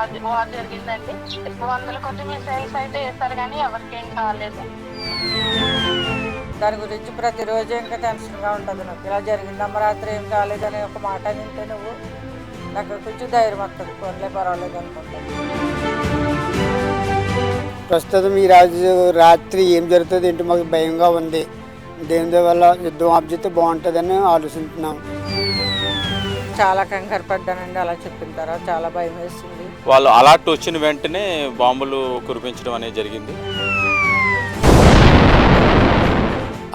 War జరిగిందండి. వందల కొద్ది మిసైల్స్ అయితే వేస్తారు కానీ ఎవరికేం కాలేదు. దాని గురించి ప్రతిరోజు ఇంకా టెన్షన్గా ఉంటుంది నాకు. ఇలా జరిగిందమ్మ రాత్రి ఏం కాలేదని ఒక మాట వింటే నువ్వు నాకు కొంచెం ధైర్యం వస్తుంది. ఫోన్లే పర్వాలేదు అనుకుంటాను. ప్రస్తుతం ఈ రాత్రి ఏం జరుగుతుంది ఏంటి మాకు భయంగా ఉంది. దేని వల్ల యుద్ధం ఆబ్జెక్ట్ బాగుంటుందని ఆలోచిస్తున్నాం. చాలా కంగారు పడ్డానండి. అలా చెప్పిన తర్వాత చాలా భయం వేస్తుంది. వాళ్ళు అలర్ట్ వచ్చిన వెంటనే బాంబులు కురిపించడం అనేది జరిగింది.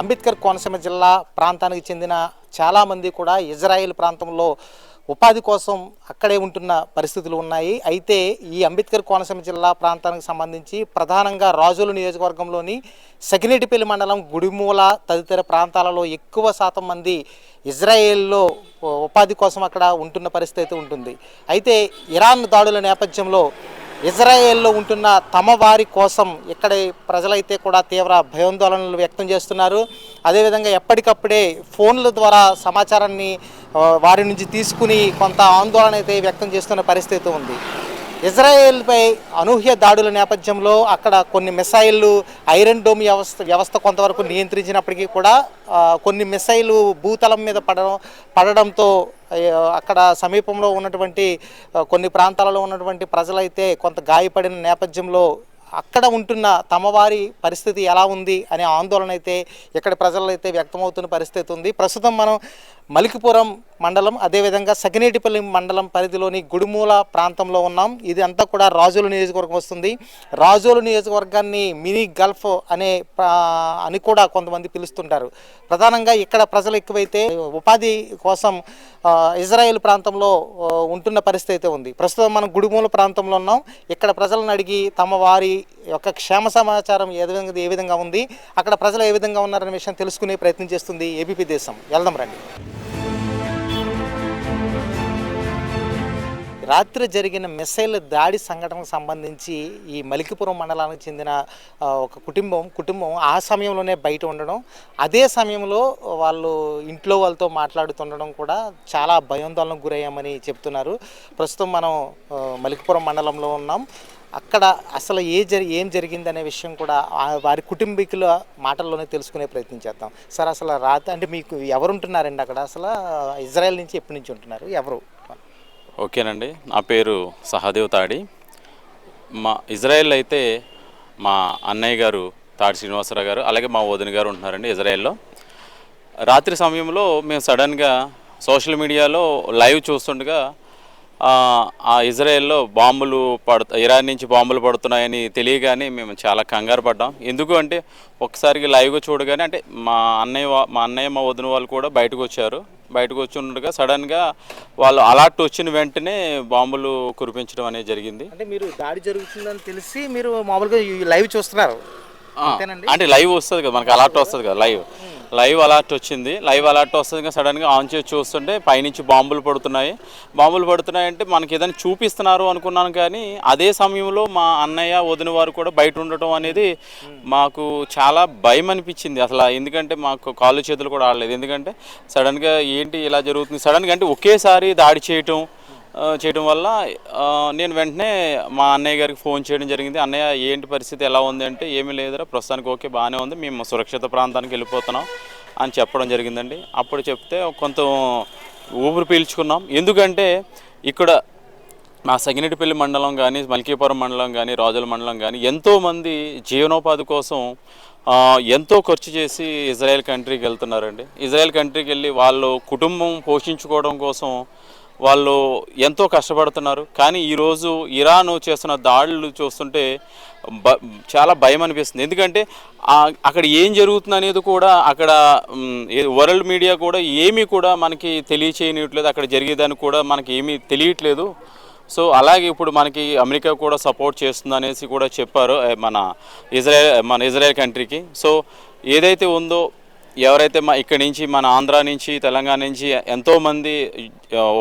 అంబేద్కర్ కోనసీమ జిల్లా ప్రాంతానికి చెందిన చాలామంది కూడా ఇజ్రాయెల్ ప్రాంతంలో ఉపాధి కోసం అక్కడే ఉంటున్న పరిస్థితులు ఉన్నాయి. అయితే ఈ అంబేద్కర్ కోనసీమ జిల్లా ప్రాంతానికి సంబంధించి ప్రధానంగా రాజోలు నియోజకవర్గంలోని సకినేటిపల్లి మండలం గుడిమూల తదితర ప్రాంతాలలో ఎక్కువ శాతం మంది ఇజ్రాయెల్లో ఉపాధి కోసం అక్కడ ఉంటున్న పరిస్థితి ఉంటుంది. అయితే ఇరాన్ దాడుల నేపథ్యంలో ఇజ్రాయెల్లో ఉంటున్న తమ వారి కోసం ఇక్కడ ప్రజలైతే కూడా తీవ్ర భయాందోళనలు వ్యక్తం చేస్తున్నారు. అదేవిధంగా ఎప్పటికప్పుడే ఫోన్ల ద్వారా సమాచారాన్ని వారి నుంచి తీసుకుని కొంత ఆందోళన అయితే వ్యక్తం చేస్తున్న పరిస్థితి ఉంది. ఇజ్రాయెల్పై అనూహ్య దాడుల నేపథ్యంలో అక్కడ కొన్ని మిసైళ్ళు ఐరన్ డోమ్ వ్యవస్థ కొంతవరకు నియంత్రించినప్పటికీ కూడా కొన్ని మిసైలు భూతలం మీద పడడంతో అక్కడ సమీపంలో ఉన్నటువంటి కొన్ని ప్రాంతాలలో ఉన్నటువంటి ప్రజలైతే కొంత గాయపడిన నేపథ్యంలో అక్కడ ఉంటున్న తమవారి పరిస్థితి ఎలా ఉంది అనే ఆందోళన అయితే ఇక్కడ ప్రజలైతే వ్యక్తమవుతున్న పరిస్థితి ఉంది. ప్రస్తుతం మనం మలికిపురం మండలం అదేవిధంగా సకినేటిపల్లి మండలం పరిధిలోని గుడిమూల ప్రాంతంలో ఉన్నాం. ఇది అంతా కూడా రాజోలు నియోజకవర్గం వస్తుంది. రాజోలు నియోజకవర్గాన్ని మినీ గల్ఫ్ అని కూడా కొంతమంది పిలుస్తుంటారు. ప్రధానంగా ఇక్కడ ప్రజలు ఎక్కువైతే ఉపాధి కోసం ఇజ్రాయెల్ ప్రాంతంలో ఉంటున్న పరిస్థితి అయితే ఉంది. ప్రస్తుతం మనం గుడిమూల ప్రాంతంలో ఉన్నాం. ఇక్కడ ప్రజలను అడిగి తమ వారి యొక్క క్షేమ సమాచారం ఏ విధంగా ఉంది, అక్కడ ప్రజలు ఏ విధంగా ఉన్నారనే విషయం తెలుసుకునే ప్రయత్నం చేస్తుంది ఏబీపీ దేశం. వెళ్దాం రండి. రాత్రి జరిగిన మిసైల్ దాడి సంఘటనకు సంబంధించి ఈ మలికిపురం మండలానికి చెందిన ఒక కుటుంబం ఆ సమయంలోనే బయట ఉండడం, అదే సమయంలో వాళ్ళు ఇంట్లో వాళ్ళతో మాట్లాడుతుండడం కూడా చాలా భయాందోళనకు గురయ్యామని చెప్తున్నారు. ప్రస్తుతం మనం మలికిపురం మండలంలో ఉన్నాం. అక్కడ అసలు ఏం జరిగిందనే విషయం కూడా వారి కుటుంబీకుల మాటల్లోనే తెలుసుకునే ప్రయత్నం చేద్దాం. సార్, అసలు రాత్రి అంటే మీకు ఎవరు ఉంటున్నారండి అక్కడ? అసలు ఇజ్రాయెల్ నుంచి ఎప్పటి నుంచి ఉంటున్నారు, ఎవరు? ఓకేనండి, నా పేరు సహదేవ్ తాడి. మా ఇజ్రాయెల్ అయితే మా అన్నయ్య గారు తాడి శ్రీనివాసరావు గారు, అలాగే మా వదిన గారు ఉంటున్నారండి ఇజ్రాయెల్లో. రాత్రి సమయంలో మేము సడన్గా సోషల్ మీడియాలో లైవ్ చూస్తుండగా ఆ ఇజ్రాయెల్లో ఇరాన్ నుంచి బాంబులు పడుతున్నాయని తెలియగానే మేము చాలా కంగారు పడ్డాం. ఎందుకు అంటే ఒకసారికి లైవ్గా చూడగానే అంటే మా అన్నయ్య మా వదిన వాళ్ళు కూడా బయటకు వచ్చి ఉండగా సడన్గా వాళ్ళు అలర్ట్ వచ్చిన వెంటనే బాంబులు కురిపించడం అనేది జరిగింది. అంటే మీరు దాడి జరుగుతుందని తెలిసి మీరు మామూలుగా లైవ్ చూస్తున్నారు అంటే లైవ్ వస్తుంది కదా మనకి, అలర్ట్ వస్తుంది కదా, లైవ్ అలర్ట్ వచ్చింది. లైవ్ అలర్ట్ వస్తుంది కదా, సడన్గా ఆన్ చేసి చూస్తుంటే పైనుంచి బాంబులు పడుతున్నాయి అంటే మనకి ఏదైనా చూపిస్తున్నారు అనుకున్నాను. కానీ అదే సమయంలో మా అన్నయ్య వదిన వారు కూడా బయట ఉండటం అనేది మాకు చాలా భయం అనిపించింది అసలు. ఎందుకంటే మాకు కాళ్ళు చేతులు కూడా ఆడలేదు. ఎందుకంటే సడన్గా ఏంటి ఇలా జరుగుతుంది, సడన్గా అంటే ఒకేసారి దాడి చేయడం వల్ల నేను వెంటనే మా అన్నయ్య గారికి ఫోన్ చేయడం జరిగింది. అన్నయ్య ఏంటి పరిస్థితి, ఎలా ఉంది అంటే, ఏమీ లేదురా ప్రస్తుతానికి ఓకే బాగానే ఉంది, మేము సురక్షిత ప్రాంతానికి వెళ్ళిపోతున్నాం అని చెప్పడం జరిగిందండి. అప్పుడు చెప్తే కొంత ఊపిరి పీల్చుకున్నాం. ఎందుకంటే ఇక్కడ మా సగినేటిపల్లి మండలం కానీ, మల్కీపురం మండలం కానీ, రాజుల మండలం కానీ ఎంతోమంది జీవనోపాధి కోసం ఎంతో ఖర్చు చేసి ఇజ్రాయెల్ కంట్రీకి వెళ్తున్నారండి. ఇజ్రాయెల్ కంట్రీకి వెళ్ళి వాళ్ళు కుటుంబం పోషించుకోవడం కోసం వాళ్ళు ఎంతో కష్టపడుతున్నారు. కానీ ఈరోజు ఇరాన్ చేస్తున్న దాడులు చూస్తుంటే చాలా భయం అనిపిస్తుంది. ఎందుకంటే అక్కడ ఏం జరుగుతుంది అనేది కూడా అక్కడ వరల్డ్ మీడియా కూడా ఏమీ కూడా మనకి తెలియచేయట్లేదు. అక్కడ జరిగేదాన్ని కూడా మనకి ఏమీ తెలియట్లేదు. సో అలాగే ఇప్పుడు మనకి అమెరికా కూడా సపోర్ట్ చేస్తుంది అనేసి కూడా చెప్పారు మన ఇజ్రాయెల్ కంట్రీకి. సో ఏదైతే ఉందో, ఎవరైతే ఇక్కడి నుంచి మన ఆంధ్ర నుంచి తెలంగాణ నుంచి ఎంతోమంది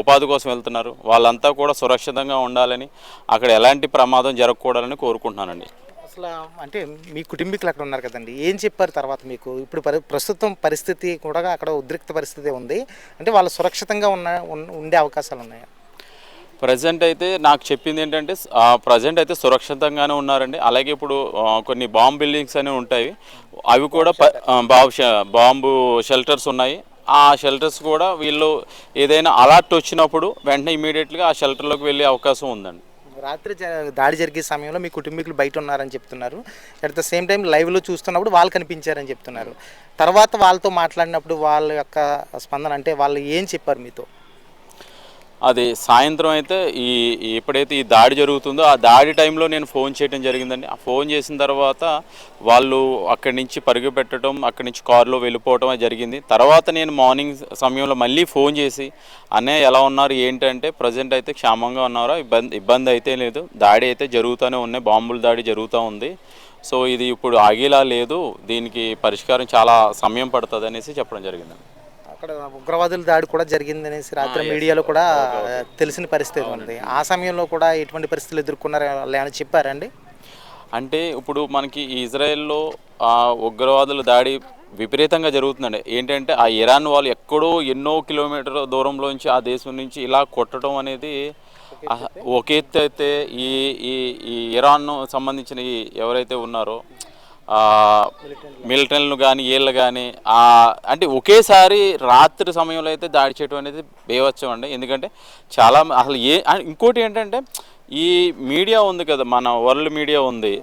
ఉపాధి కోసం వెళ్తున్నారు, వాళ్ళంతా కూడా సురక్షితంగా ఉండాలని, అక్కడ ఎలాంటి ప్రమాదం జరగకూడాలని కోరుకుంటున్నానండి. అసలు అంటే మీ కుటుంబీకులు అక్కడ ఉన్నారు కదండి, ఏం చెప్పారు తర్వాత మీకు? ఇప్పుడు ప్రస్తుతం పరిస్థితి కూడా అక్కడ ఉద్రిక్త పరిస్థితి ఉంది అంటే వాళ్ళు సురక్షితంగా ఉండే అవకాశాలు ఉన్నాయా? ప్రజెంట్ అయితే నాకు చెప్పింది ఏంటంటే ప్రజెంట్ అయితే సురక్షితంగానే ఉన్నారండి. అలాగే ఇప్పుడు కొన్ని బాంబు బిల్డింగ్స్ అనేవి ఉంటాయి, అవి కూడా బాంబు షెల్టర్స్ ఉన్నాయి. ఆ షెల్టర్స్ కూడా వీళ్ళు ఏదైనా అలర్ట్ వచ్చినప్పుడు వెంటనే ఇమీడియట్గా ఆ షెల్టర్లోకి వెళ్ళే అవకాశం ఉందండి. రాత్రి దాడి జరిగే సమయంలో మీ కుటుంబీకులు బయట ఉన్నారని చెప్తున్నారు. అట్ ద సేమ్ టైం లైవ్లో చూస్తున్నప్పుడు వాళ్ళు కనిపించారని చెప్తున్నారు. తర్వాత వాళ్ళతో మాట్లాడినప్పుడు వాళ్ళ యొక్క స్పందన అంటే వాళ్ళు ఏం చెప్పారు మీతో? అది సాయంత్రం అయితే ఎప్పుడైతే ఈ దాడి జరుగుతుందో ఆ దాడి టైంలో నేను ఫోన్ చేయడం జరిగిందండి. ఆ ఫోన్ చేసిన తర్వాత వాళ్ళు అక్కడి నుంచి పరుగు పెట్టడం, అక్కడి నుంచి కారులో వెళ్ళిపోవడం జరిగింది. తర్వాత నేను మార్నింగ్ సమయంలో మళ్ళీ ఫోన్ చేసి అన్నయ్య ఎలా ఉన్నారు ఏంటంటే ప్రజెంట్ అయితే క్షేమంగా ఉన్నారా, ఇబ్బంది అయితే లేదు, దాడి అయితే జరుగుతూనే ఉన్నాయి, బాంబుల దాడి జరుగుతూ ఉంది. సో ఇది ఇప్పుడు ఆగేలా లేదు, దీనికి పరిష్కారం చాలా సమయం పడుతుంది అనేసి చెప్పడం జరిగిందండి. అక్కడ ఉగ్రవాదుల దాడి కూడా జరిగిందనేసి రాత్రి మీడియాలో కూడా తెలిసిన పరిస్థితి ఉంది. ఆ సమయంలో కూడా ఎటువంటి పరిస్థితులు ఎదుర్కొన్నారు అని చెప్పారండి? అంటే ఇప్పుడు మనకి ఇజ్రాయెల్లో ఉగ్రవాదుల దాడి విపరీతంగా జరుగుతుందండి. ఏంటంటే ఆ ఇరాన్ వాళ్ళు ఎక్కడో ఎన్నో కిలోమీటర్ల దూరంలోంచి ఆ దేశం నుంచి ఇలా కొట్టడం అనేది ఒక ఎత్తు అయితే ఈ ఇరాన్ సంబంధించిన ఎవరైతే ఉన్నారో మిలిటరీలను కానీ వీళ్ళు కానీ అంటే ఒకేసారి రాత్రి సమయంలో అయితే దాడి చేయడం అనేది బేవచ్చం అండి. ఎందుకంటే చాలా అసలు ఇంకోటి ఏంటంటే ఈ మీడియా ఉంది కదా, మన వరల్డ్ మీడియా ఉంది,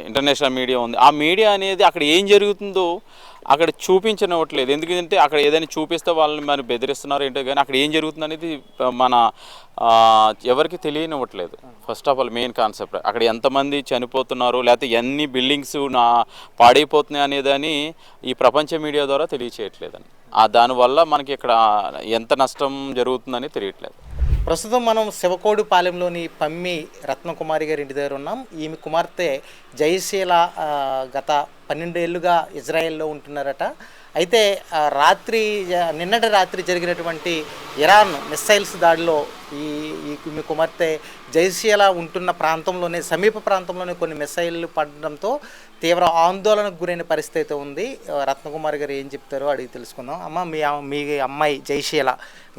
ఇంటర్నేషనల్ మీడియా ఉంది. ఆ మీడియా అనేది అక్కడ ఏం జరుగుతుందో అక్కడ చూపించనివ్వట్లేదు. ఎందుకంటే అక్కడ ఏదైనా చూపిస్తే వాళ్ళని మరి బెదిరిస్తున్నారు ఏంటో, కానీ అక్కడ ఏం జరుగుతుంది అనేది మన ఎవరికి తెలియనివ్వట్లేదు. First of all main concept అక్కడ ఎంతమంది చనిపోతున్నారు, లేకపోతే ఎన్ని బిల్డింగ్స్ పాడైపోతున్నాయి అనేదని ఈ ప్రపంచ మీడియా ద్వారా తెలియచేయట్లేదని. దానివల్ల మనకి ఇక్కడ ఎంత నష్టం జరుగుతుందని తెలియట్లేదు. ప్రస్తుతం మనం శివకోడిపాలెంలోని పమ్మి రత్నకుమారి గారి ఇంటి దగ్గర ఉన్నాం. ఈమె కుమార్తె జయశీల గత 12 ఏళ్ళుగా ఇజ్రాయెల్లో ఉంటున్నారట. అయితే నిన్నటి రాత్రి జరిగినటువంటి ఇరాన్ మిస్సైల్స్ దాడిలో ఈమె కుమార్తె జయశీల ఉంటున్న ప్రాంతంలోనే, సమీప ప్రాంతంలోనే కొన్ని మిస్సైళ్ళు పడడంతో తీవ్ర ఆందోళనకు గురైన పరిస్థితి అయితే ఉంది. రత్నకుమారి గారు ఏం చెప్తారో అడిగి తెలుసుకుందాం. అమ్మ, మీ అమ్మాయి జయశీల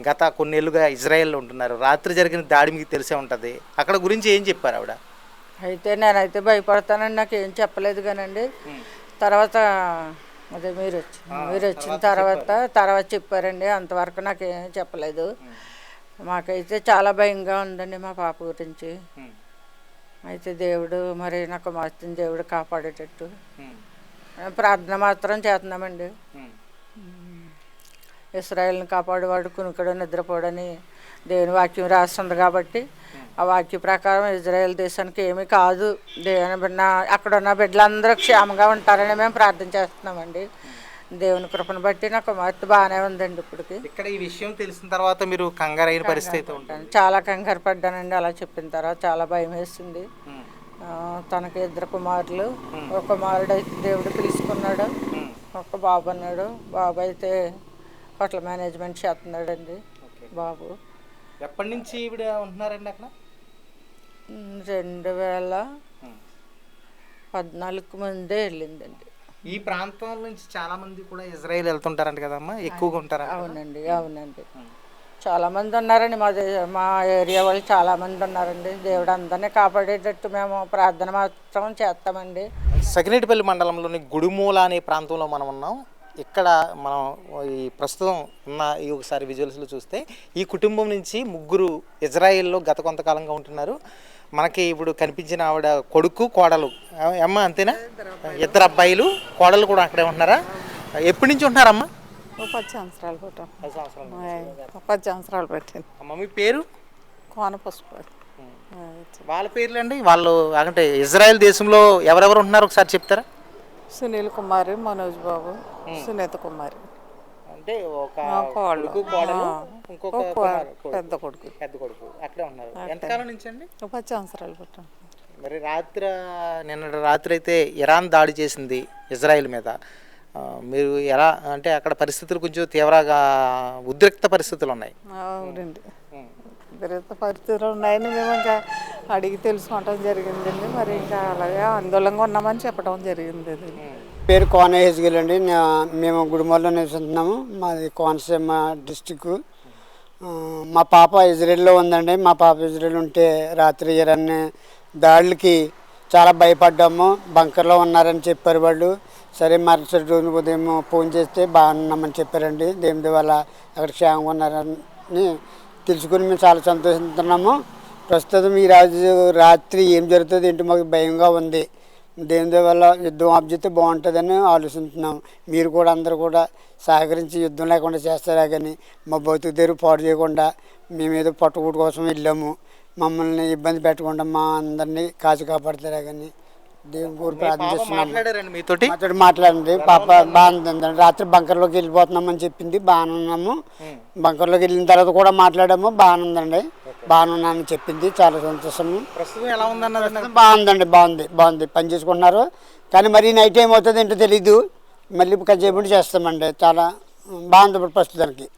గత కొన్నేళ్ళుగా ఇజ్రాయెల్లో ఉంటున్నారు. రాత్రి జరిగిన దాడి మీకు తెలిసే ఉంటుంది, అక్కడ గురించి ఏం చెప్పారు ఆవిడ? అయితే నేనైతే భయపడతానండి, నాకు ఏం చెప్పలేదు కానండి. తర్వాత అదే మీరు వచ్చిన తర్వాత చెప్పారండి. అంతవరకు నాకేం చెప్పలేదు. మాకైతే చాలా భయంగా ఉందండి మా పాప గురించి. అయితే దేవుడు మరి నా కుమార్తెని దేవుడు కాపాడేటట్టు ప్రార్థన మాత్రం చేస్తున్నామండి. ఇశ్రాయేలుని కాపాడేవాడు కునుకడు నిద్రపోడని దేవుని వాక్యం రాస్తుంది కాబట్టి ఆ వాక్య ప్రకారం ఇజ్రాయెల్ దేశానికి ఏమీ కాదు, అక్కడ ఉన్న బిడ్డలందరూ క్షేమంగా ఉంటారని మేము ప్రార్థన చేస్తున్నామండి. దేవుని కృపను బట్టి నా కుమార్తె బాగానే ఉందండి. ఇప్పటికి ఇక్కడ ఈ విషయం తెలిసిన తర్వాత మీరు కంగారైన పరిస్థితి ఉంటుంది? చాలా కంగారు పడ్డానండి. అలా చెప్పిన తర్వాత చాలా భయం వేసింది. తనకి 2 కుమారులు, ఒక కుమారుడు అయితే దేవుడు పిలుచుకున్నాడు, ఒక బాబు అన్నాడు. బాబు అయితే హోటల్ మేనేజ్మెంట్ చేస్తున్నాడండి బాబు. ఎప్పటి నుంచి ఈవిడ ఉంటున్నారండి అక్కడ? 2014 ముందే వెళ్ళిందండి. ఈ ప్రాంతం నుంచి చాలా మంది కూడా ఇజ్రాయెల్ వెళ్తుంటారంట కదమ్మా, ఎక్కువగా ఉంటారు? అవునండి చాలా మంది ఉన్నారండి. మా ఏరియా వాళ్ళు చాలా మంది ఉన్నారండి. దేవుడు అందరినీ కాపాడేటట్టు మేము ప్రార్థన మాత్రం చేస్తామండి. సకినేటిపల్లి మండలంలోని గుడిమూల అనే ప్రాంతంలో మనం ఉన్నాం. ఇక్కడ మనం ఈ ప్రస్తుతం ఉన్న ఒకసారి విజువల్స్లో చూస్తే ఈ కుటుంబం నుంచి 3 ఇజ్రాయెల్లో గత కొంతకాలంగా ఉంటున్నారు. మనకి ఇప్పుడు కనిపించిన ఆవిడ కొడుకు, కోడలు. అమ్మ అంతేనా? 2 అబ్బాయిలు, కోడలు కూడా అక్కడే ఉంటున్నారా? ఎప్పటి నుంచి ఉంటున్నారమ్మా? 10 సంవత్సరాలు పుట్టాం. 10 సంవత్సరాలు పెట్టింది. అమ్మ మీ పేరు? కోన పసుపు. వాళ్ళ పేర్లు అండి? వాళ్ళు అంటే ఇజ్రాయెల్ దేశంలో ఎవరెవరు ఉంటున్నారు ఒకసారి చెప్తారా? సునీల్ కుమారి, మనోజ్ బాబు, సునీత కుమారి. అంటే ఒక కొడుకు, కోడలు, ఇంకొక పెద్ద కొడుకు అక్కడే ఉన్నారు. ఎంతకాలం నుంచి అండి? 10 సంవత్సరాలు పుట్టాం. మరి నిన్న రాత్రి అయితే ఇరాన్ దాడి చేసింది ఇజ్రాయెల్ మీద. మీరు ఎలా అంటే అక్కడ పరిస్థితులు కొంచెం తీవ్రంగా ఉద్రిక్త పరిస్థితులు ఉన్నాయి? అవునండి, ఉద్రిక్త పరిస్థితులు ఉన్నాయని మేము ఇంకా అడిగి తెలుసుకోవటం జరిగిందండి. మరి ఇంకా అలాగే ఆందోళనగా ఉన్నామని చెప్పడం జరిగింది. పేరు కోన హెజ్గిల్ అండి. మేము గుడిమూలలో నివసిస్తున్నాము. మాది కోనసీమ డిస్టిక్. మా పాప ఇజ్రాయెల్లో ఉందండి. మా పాప ఇజ్రాయెల్ ఉంటే రాత్రి ఇరాన్ దాడులకి చాలా భయపడ్డాము. బంకర్లో ఉన్నారని చెప్పారు వాళ్ళు. సరే మరుసటి రోజు ఉదయం ఫోన్ చేస్తే బాగున్నామని చెప్పారండి. దేవుడి వల్ల అక్కడ క్షేమంగా ఉన్నారని తెలుసుకుని మేము చాలా సంతోషిస్తున్నాము. ప్రస్తుతం ఈ రాత్రి ఏం జరుగుతుంది ఏంటి మాకు భయంగా ఉంది. దేవుడి వల్ల యుద్ధం ఆపితే బాగుంటుందని ఆలోచిస్తున్నాం. మీరు కూడా అందరూ కూడా సహకరించి యుద్ధం లేకుండా చేస్తారా కానీ మా బతుకు తెరువు పాడు చేయకుండా మేము ఏదో పట్టుకూటు కోసం వెళ్ళాము. మమ్మల్ని ఇబ్బంది పెట్టకుండా మా అందరినీ కాచి కాపాడతారా కానీ దేవుని కోరి ప్రార్థన చేస్తున్నాము. మాట్లాడారండి మీతోటి? మాట్లాడింది పాప బాగుందండి. రాత్రి బంకర్లోకి వెళ్ళిపోతున్నామని చెప్పింది. బాగానే ఉన్నాము. బంకర్లోకి వెళ్ళిన తర్వాత కూడా మాట్లాడాము. బాగానే ఉందండి. బాగానే ఉన్నానని చెప్పింది. చాలా సంతోషము. ప్రస్తుతం ఎలా ఉందన్నది? బాగుందండి. బాగుంది. పని చేసుకుంటున్నారు. కానీ మరి నైట్ ఏం అవుతుంది ఏంటో తెలీదు. మళ్ళీ కచేపటి చేస్తామండి. చాలా బాగుంది ఇప్పుడు ప్రస్తుతానికి.